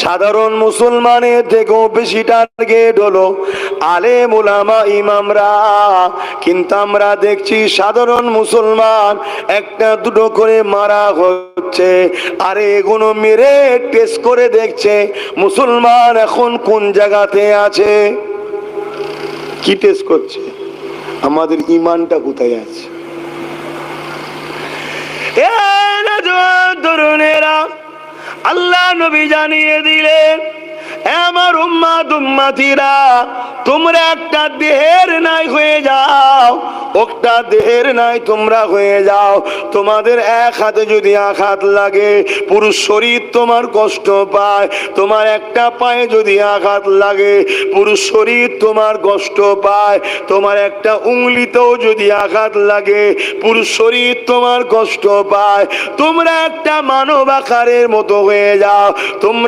সাধারণ মুসলমানের থেকেও বেশি টার্গেট হলো আলেম উলামা ইমামরা। কিন্তু আমরা দেখছি সাধারণ মুসলমান একটা দুটো করে মারা হচ্ছে, আরে এগুলো মেরে টেস্ট করে দেখছে মুসলমান এখন কোন জায়গাতে আছে। কি টেস্ট করছে? আমাদের ইমানটা কোথায় আছে। তরুণেরা, আল্লাহ নবী জানিয়ে দিলেন, আমার উম্মাত উম্মাতিরা, তোমরা একটা দেহের নাই হয়ে যাও, একটা দেহের নাই তোমরা হয়ে যাও। তোমাদের এক হাতে যদি আঘাত লাগে পুরো শরীর তোমার কষ্ট পায়, তোমার একটা পায়ে যদি আঘাত লাগে পুরো শরীর তোমার কষ্ট পায়, তোমার একটা উংলিতেও যদি আঘাত লাগে পুরো শরীর তোমার কষ্ট পায়। তোমরা একটা মানব আকারের মতো হয়ে যাও। তোমরা